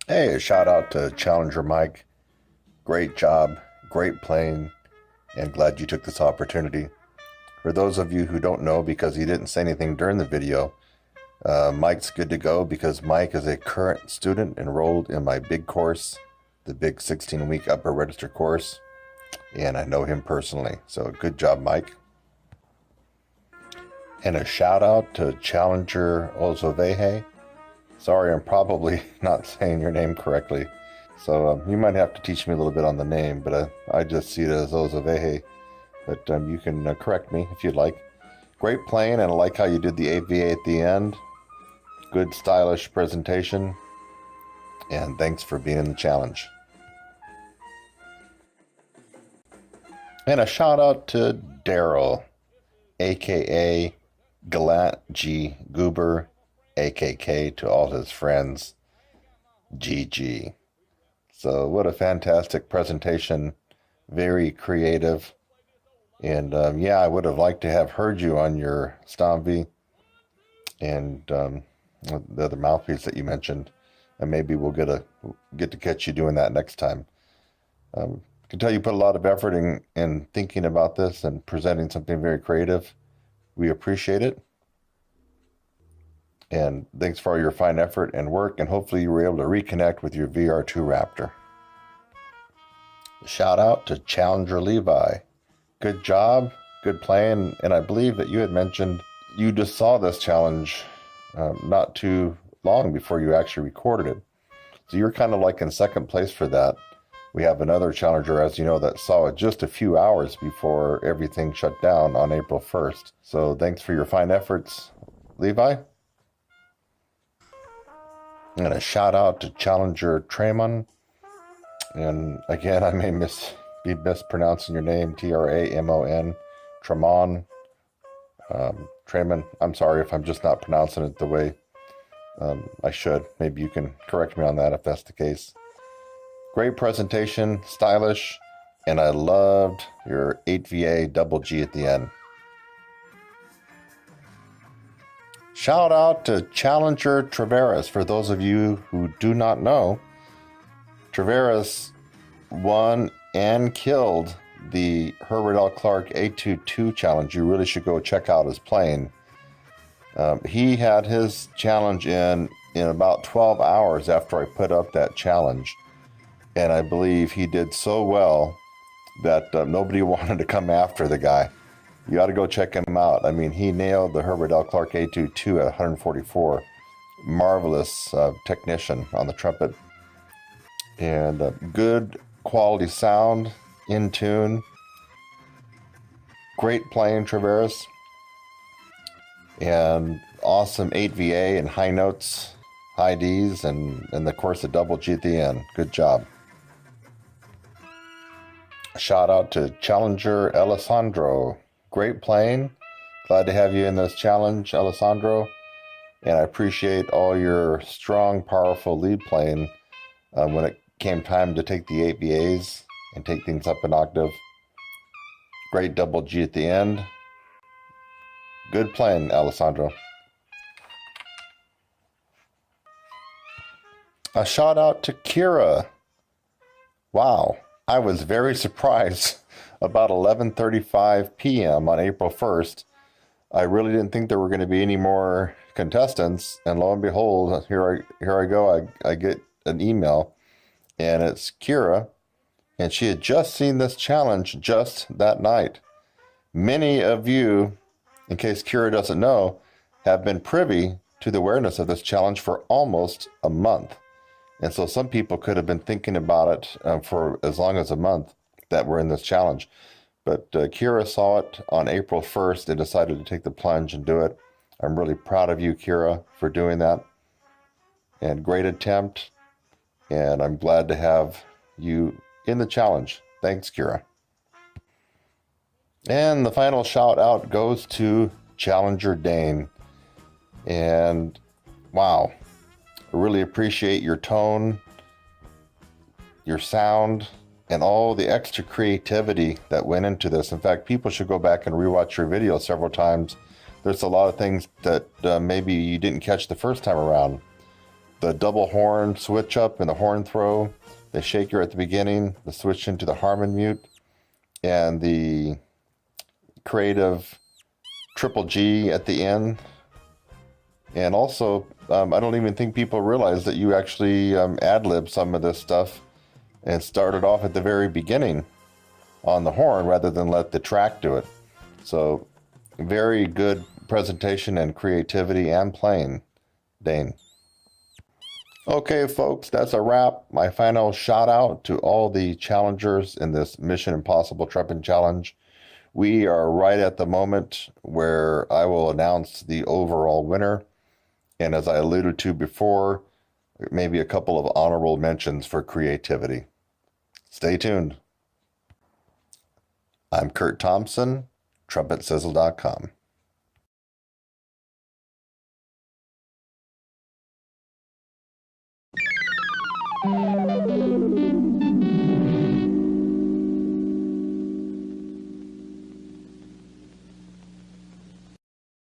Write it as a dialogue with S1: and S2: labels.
S1: Hey, a shout out to Challenger Mike. Great job, great playing, and glad you took this opportunity. For those of you who don't know, because he didn't say anything during the video, Mike's good to go because Mike is a current student enrolled in my big course, the big 16-week upper register course, and I know him personally. So good job, Mike. And a shout out to Challenger Ozovehe. Sorry, I'm probably not saying your name correctly. So you might have to teach me a little bit on the name, but I just see it as Ozovehe. But you can correct me if you'd like. Great playing, and I like how you did the AVA at the end. Good stylish presentation. And thanks for being in the challenge. And a shout out to Daryl, aka Gallant G Goober, AKK to all his friends, GG. So what a fantastic presentation, very creative. And yeah, I would have liked to have heard you on your Stomvy and the other mouthpiece that you mentioned. And maybe we'll get to catch you doing that next time. I can tell you put a lot of effort in thinking about this and presenting something very creative. We appreciate it. And thanks for all your fine effort and work, and hopefully you were able to reconnect with your VR2 Raptor. Shout out to Challenger Levi. Good job, good playing, and I believe that you had mentioned you just saw this challenge not too long before you actually recorded it. So you're kind of like in second place for that. We have another challenger, as you know, that saw it just a few hours before everything shut down on April 1st. So thanks for your fine efforts, Levi. And a shout out to Challenger Tramon. And again, I may be mispronouncing your name, Tramon, Tramon. Tramon, I'm sorry if I'm just not pronouncing it the way I should. Maybe you can correct me on that if that's the case. Great presentation, stylish, and I loved your 8VA double G at the end. Shout out to Challenger Traveris. For those of you who do not know, Traveris won and killed the Herbert L. Clark A22 challenge. You really should go check out his playing. He had his challenge in about 12 hours after I put up that challenge. And I believe he did so well that nobody wanted to come after the guy. You ought to go check him out. I mean, he nailed the Herbert L. Clark A22 at 144. Marvelous technician on the trumpet. And good quality sound, in tune. Great playing, Traveris. And awesome 8VA and high notes, high Ds, and of course a double G at the end. Good job. Shout out to Challenger Alessandro. Great playing. Glad to have you in this challenge, Alessandro. And I appreciate all your strong, powerful lead playing when it came time to take the 8VAs and take things up an octave. Great double G at the end. Good playing, Alessandro. A shout out to Kira. Wow, I was very surprised. About 11:35 p.m. on April 1st, I really didn't think there were going to be any more contestants, and lo and behold, here I go. I get an email, and it's Kira, and she had just seen this challenge just that night. Many of you, in case Kira doesn't know, have been privy to the awareness of this challenge for almost a month. And so some people could have been thinking about it for as long as a month that we're in this challenge. But Kira saw it on April 1st and decided to take the plunge and do it. I'm really proud of you, Kira, for doing that. And great attempt. And I'm glad to have you in the challenge. Thanks, Kira. And the final shout out goes to Challenger Dane. And wow, I really appreciate your tone, your sound, and all the extra creativity that went into this. In fact, people should go back and rewatch your video several times. There's a lot of things that maybe you didn't catch the first time around. the double horn switch up and the horn throw, the shaker at the beginning, the switch into the Harmon mute, and the creative triple G at the end. And also, I don't even think people realize that you actually ad-lib some of this stuff and started off at the very beginning on the horn rather than let the track do it. So very good presentation and creativity and playing, Dane. Okay, folks, that's a wrap. My final shout out to all the challengers in this Mission Impossible Trumpet Challenge. We are right at the moment where I will announce the overall winner. And as I alluded to before, maybe a couple of honorable mentions for creativity. Stay tuned. I'm Kurt Thompson, TrumpetSizzle.com.